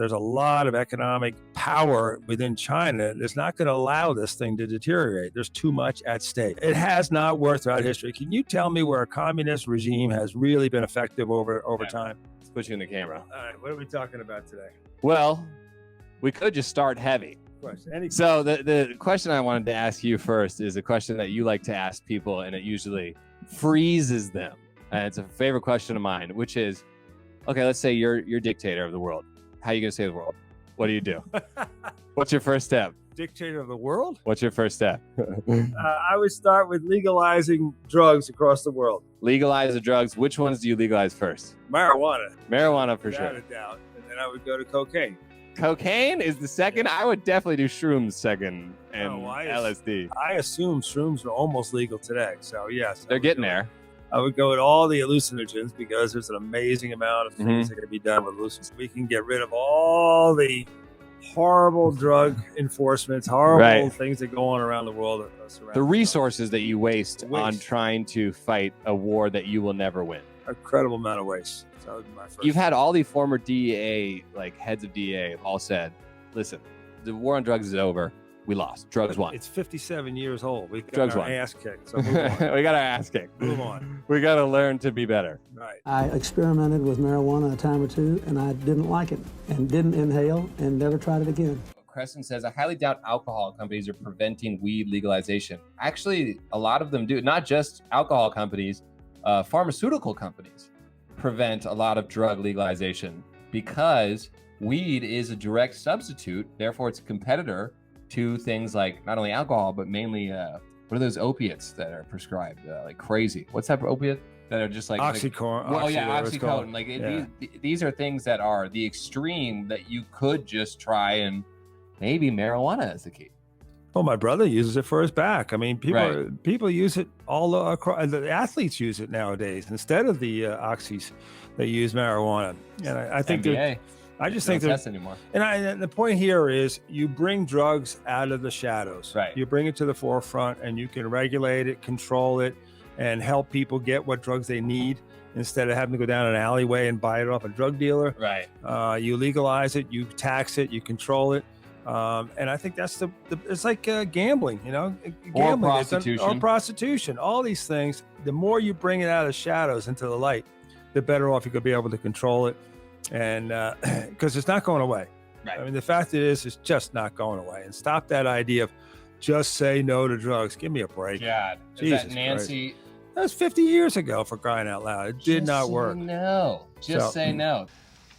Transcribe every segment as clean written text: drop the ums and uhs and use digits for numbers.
there's a lot of economic power within China that's not going to allow this thing to deteriorate. There's too much at stake. It has not worked throughout history. Can you tell me where a communist regime has really been effective over time? Let's put you in the camera. All right, what are we talking about today? Well, we could just start heavy. So the question I wanted to ask you first is a question that you like to ask people, and it usually freezes them. And it's a favorite question of mine, which is, okay, let's say you're dictator of the world. How are you going to save the world? What do you do? What's your first step? Dictator of the world? What's your first step? I would start with legalizing drugs across the world. Legalize the drugs. Which ones do you legalize first? Marijuana. Marijuana for sure. Without a doubt. And then I would go to cocaine. Cocaine is the second. I would definitely do shrooms second, and LSD. I assume shrooms are almost legal today. So yes. They're getting there. I would go with all the hallucinogens because there's an amazing amount of things that can be done with hallucinogens. We can get rid of all the horrible drug enforcements, horrible things that go on around the world. The resources that you waste on trying to fight a war that you will never win. Incredible amount of waste. So that would be my first. You've had all the former DEA, like heads of DEA, have all said, listen, the war on drugs is over. We lost. Drugs won. It's 57 years old. We got drugs our won. ass kicked. So move on. We got our ass kicked. Move on. We got to learn to be better. Right. I experimented with marijuana a time or two, and I didn't like it, and didn't inhale, and never tried it again. Crescent says, I highly doubt alcohol companies are preventing weed legalization. Actually, a lot of them do. Not just alcohol companies, pharmaceutical companies prevent a lot of drug legalization because weed is a direct substitute. Therefore, it's a competitor to things like not only alcohol, but mainly, what are those opiates that are prescribed like crazy? What's that opiate that are just like oxycodone? Oxycodone. Like these are things that are the extreme that you could just try, and maybe marijuana is the key. Well, my brother uses it for his back. I mean, people use it all across. The athletes use it nowadays instead of the oxys. They use marijuana, and I think NBA. I just think that anymore. And the point here is you bring drugs out of the shadows. Right. You bring it to the forefront, and you can regulate it, control it, and help people get what drugs they need instead of having to go down an alleyway and buy it off a drug dealer. Right. You legalize it, you tax it, you control it. And I think that's it's like gambling, gambling, or prostitution, all these things. The more you bring it out of the shadows into the light, the better off you could be able to control it. And because it's not going away. Right. I mean, the fact is, it's just not going away. And stop that idea of just say no to drugs. Give me a break. God, Jesus is that Nancy? Christ. That was 50 years ago, for crying out loud. It did not work. No, just say no.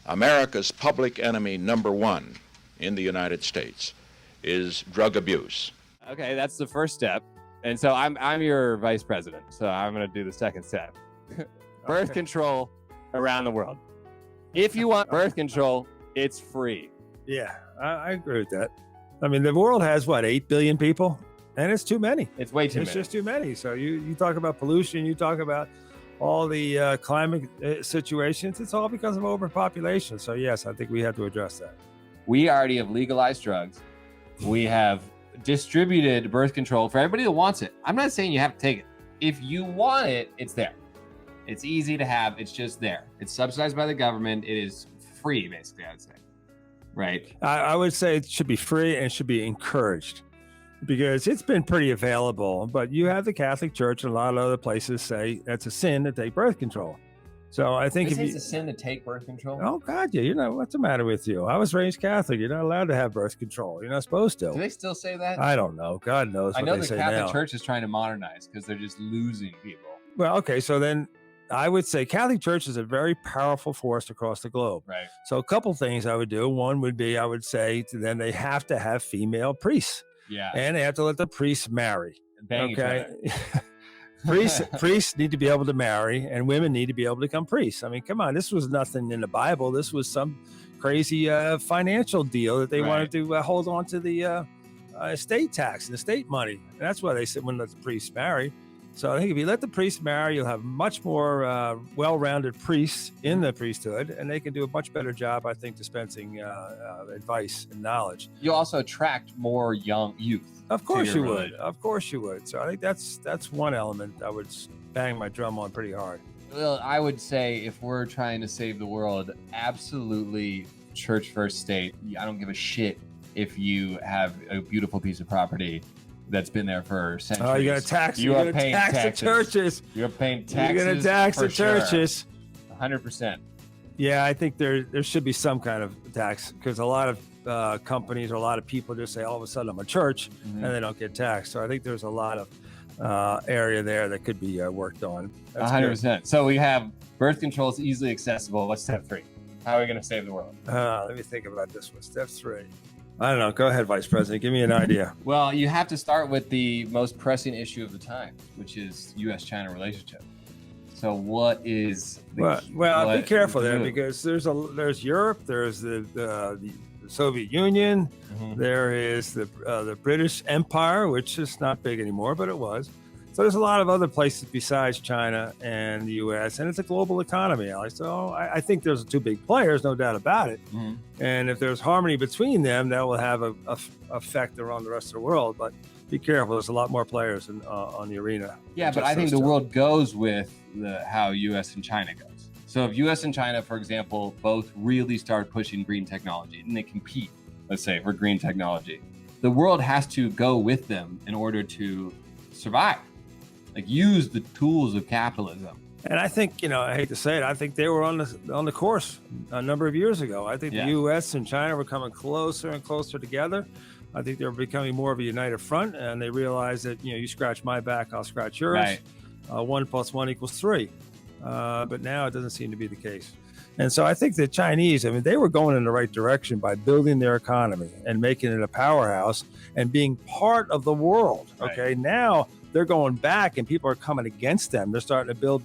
America's public enemy number one in the United States is drug abuse. Okay, that's the first step. And so I'm your vice president. So I'm going to do the second step. Birth control around the world. If you want birth control, it's free. Yeah, I agree with that. I mean, the world has, 8 billion people? And it's too many. It's way too many. It's just too many. So you talk about pollution, you talk about all the climate situations. It's all because of overpopulation. So yes, I think we have to address that. We already have legalized drugs. We have distributed birth control for everybody that wants it. I'm not saying you have to take it. If you want it, it's there. It's easy to have. It's just there. It's subsidized by the government. It is free, basically, I would say. Right? I would say it should be free and it should be encouraged because it's been pretty available. But you have the Catholic Church and a lot of other places say that's a sin to take birth control. So I think it's a sin to take birth control. Oh God, yeah. What's the matter with you? I was raised Catholic. You're not allowed to have birth control. You're not supposed to. Do they still say that? I don't know. God knows. I know the Catholic now. Church is trying to modernize because they're just losing people. Well, okay. So then I would say Catholic Church is a very powerful force across the globe. Right. So a couple things I would do. One would be I would say to them they have to have female priests. Yeah. And they have to let the priests marry. Bang each other. Priests need to be able to marry, and women need to be able to become priests. I mean, come on, this was nothing in the Bible. This was some crazy financial deal that they wanted to hold on to the estate tax and estate money. And that's why they said when let the priests marry. So I think if you let the priests marry, you'll have much more well-rounded priests in the priesthood, and they can do a much better job, I think, dispensing advice and knowledge. You also attract more young youth. Of course you would. Of course you would. So I think that's one element I would bang my drum on pretty hard. Well, I would say if we're trying to save the world, absolutely church first state. I don't give a shit if you have a beautiful piece of property that's been there for centuries. Oh, you're going to tax. You are paying taxes. The churches. You're paying taxes. You're going to tax the churches. 100%. Yeah, I think there should be some kind of tax, because a lot of companies or a lot of people just say all of a sudden I'm a church and they don't get taxed. So I think there's a lot of area there that could be worked on. 100%. So we have birth control is easily accessible. What's step 3? How are we going to save the world? Let me think about this one. Step 3. I don't know. Go ahead, Vice President. Give me an idea. Well, you have to start with the most pressing issue of the time, which is U.S.-China relationship. So what is the be careful there, because there's Europe, there's the Soviet Union, there is the British Empire, which is not big anymore, but it was. So there's a lot of other places besides China and the U.S., and it's a global economy, Alex. So I think there's 2 big players, no doubt about it. And if there's harmony between them, that will have a effect around the rest of the world. But be careful. There's a lot more players on the arena. Yeah, but I think the world goes with how U.S. and China goes. So if U.S. and China, for example, both really start pushing green technology and they compete, let's say, for green technology, the world has to go with them in order to survive. Like, use the tools of capitalism. And I think, I hate to say it, I think they were on the course a number of years ago. I think the U.S. and China were coming closer and closer together. I think they were becoming more of a united front, and they realized that, you scratch my back, I'll scratch yours. Right. 1 + 1 = 3. But now it doesn't seem to be the case. And so I think the Chinese, they were going in the right direction by building their economy and making it a powerhouse and being part of the world. Okay. Now they're going back and people are coming against them. They're starting to build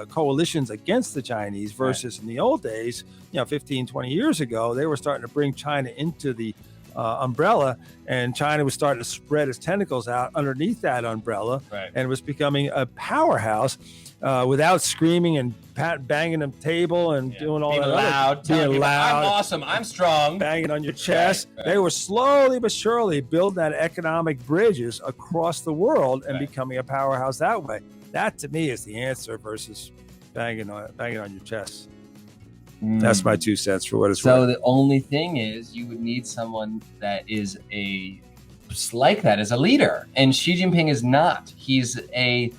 coalitions against the Chinese versus in the old days, 15, 20 years ago, they were starting to bring China into the umbrella, and China was starting to spread its tentacles out underneath that umbrella, and was becoming a powerhouse without screaming and banging the table and doing all that. Being loud. I'm awesome. I'm strong. Banging on your chest. They were slowly but surely building that economic bridges across the world and becoming a powerhouse that way. That to me is the answer versus banging on your chest. That's my 2 cents for what it's worth. So the only thing is, you would need someone that is like that as a leader, and Xi Jinping is not. He's very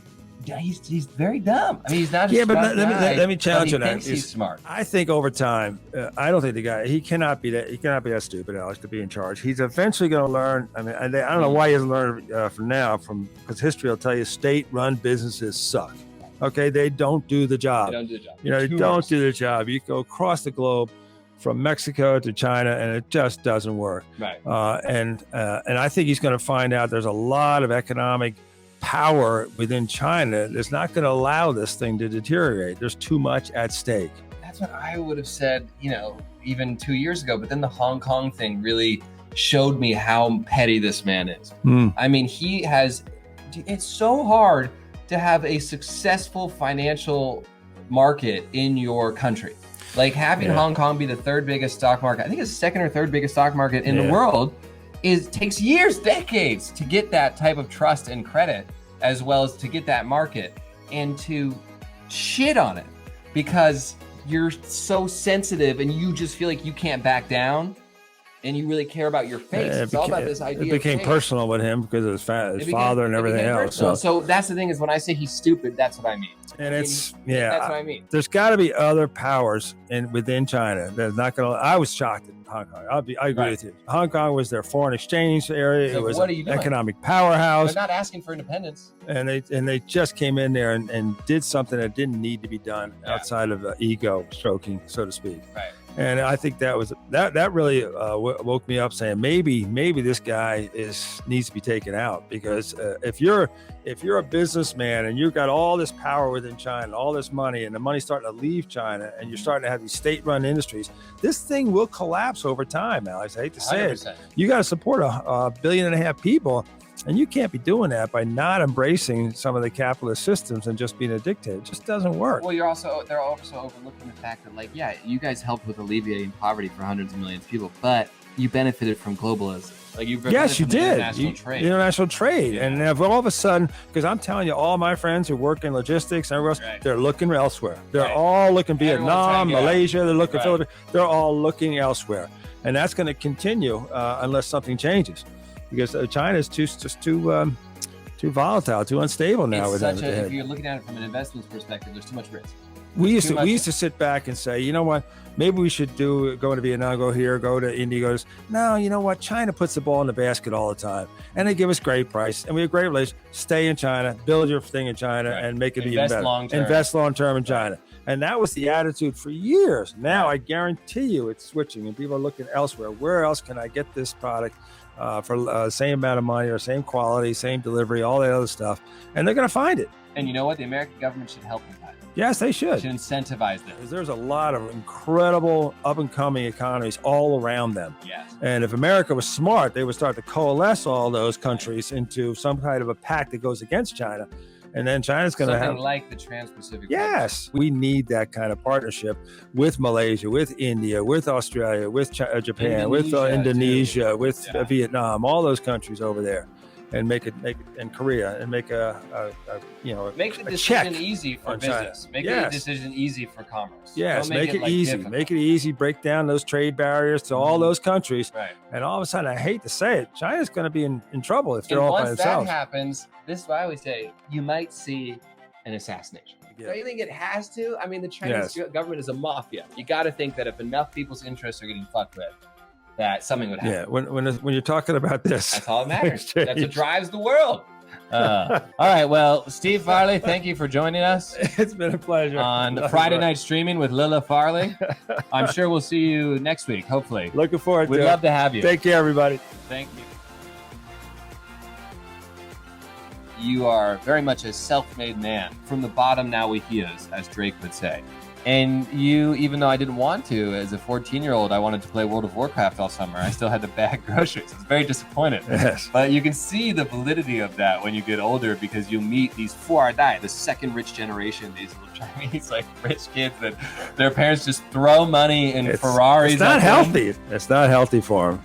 dumb. He's not. But let me challenge you. He thinks he's smart. I think over time, I don't think the guy. He cannot be that stupid, Alex, to be in charge. He's eventually going to learn. I don't know why he hasn't learned because history will tell you state-run businesses suck. Okay, they don't do the job. They don't do the job. You go across the globe, from Mexico to China, and it just doesn't work. And I think he's going to find out there's a lot of economic power within China that's not going to allow this thing to deteriorate. There's too much at stake. That's what I would have said, even 2 years ago. But then the Hong Kong thing really showed me how petty this man is. It's so hard to have a successful financial market in your country. Like, having Hong Kong be the 3rd biggest stock market, I think it's the 2nd or 3rd biggest stock market in the world, takes years, decades to get that type of trust and credit, as well as to get that market, and to shit on it because you're so sensitive and you just feel like you can't back down. And you really care about your face. It's all about this idea. It became personal with him because of his father and everything else. So that's the thing, is when I say he's stupid, that's what I mean. And that's what I mean. There's got to be other powers within China that's not going to. I was shocked at Hong Kong. I agree with you. Hong Kong was their foreign exchange area. It was an economic powerhouse. They're not asking for independence. And they just came in there and did something that didn't need to be done outside of ego stroking, so to speak. And I think that really woke me up, saying maybe this guy needs to be taken out, because if you're a businessman and you've got all this power within China, all this money, and the money's starting to leave China, and you're starting to have these state-run industries, this thing will collapse over time, Alex. I hate to say 100%. It. You got to support a 1.5 billion people. And you can't be doing that by not embracing some of the capitalist systems and just being a dictator. It just doesn't work. Well, they're also overlooking the fact that, like, yeah, you guys helped with alleviating poverty for hundreds of millions of people, but you benefited from globalism. Like, yes, you did. International trade. And if all of a sudden, because I'm telling you, all my friends who work in logistics and everywhere else, they're looking elsewhere. They're all looking Vietnam, Malaysia, they're looking Philippines. They're all looking elsewhere. And that's going to continue unless something changes, because China is too volatile, too unstable now. If you're looking at it from an investment perspective, there's too much risk. We used to sit back and say, you know what, maybe we should go to Vietnam, go here, go to India. No, you know what, China puts the ball in the basket all the time, and they give us great price, and we have great relations. Stay in China, build your thing in China, and make it even better. Invest long term in China. And that was the attitude for years. Now I guarantee you it's switching, and people are looking elsewhere. Where else can I get this product for the same amount of money or same quality, same delivery, all that other stuff? And they're going to find it. And you know what? The American government should help them find it. Yes, they should. They should incentivize them. There's a lot of incredible up-and-coming economies all around them. Yes. And if America was smart, they would start to coalesce all those countries into some kind of a pact that goes against China. And then China's going to have... Something like the Trans-Pacific Yes. We need that kind of partnership with Malaysia, with India, with Australia, with Japan, with Indonesia, with Vietnam, all those countries over there. And make it, and Korea, and make the decision easy for business. Make the decision easy for commerce. Yes, make it easy. Difficult. Make it easy. Break down those trade barriers to all those countries. Right. And all of a sudden, I hate to say it, China's going to be in trouble if they're all by themselves. Once that happens, this is what I always say: you might see an assassination. Yeah. Don't you think it has to? I mean, the Chinese government is a mafia. You got to think that if enough people's interests are getting fucked with, that something would happen. Yeah, when you're talking about this, that's all that matters. That's what drives the world. All right, well, Steve Farley, thank you for joining us. It's been a pleasure. On Friday night streaming with LeLe Farley. I'm sure we'll see you next week, hopefully. Looking forward to it. We'd love to have you. Take care, everybody. Thank you. You are very much a self-made man. From the bottom, now we hears, as Drake would say. And you, even though I didn't want to, as a 14-year-old, I wanted to play World of Warcraft all summer. I still had to bag groceries. I was very disappointed. Yes. But you can see the validity of that when you get older, because you meet these Fuardai, the second rich generation, these little Chinese, like, rich kids that their parents just throw money in Ferraris. It's not healthy. It's not healthy for them.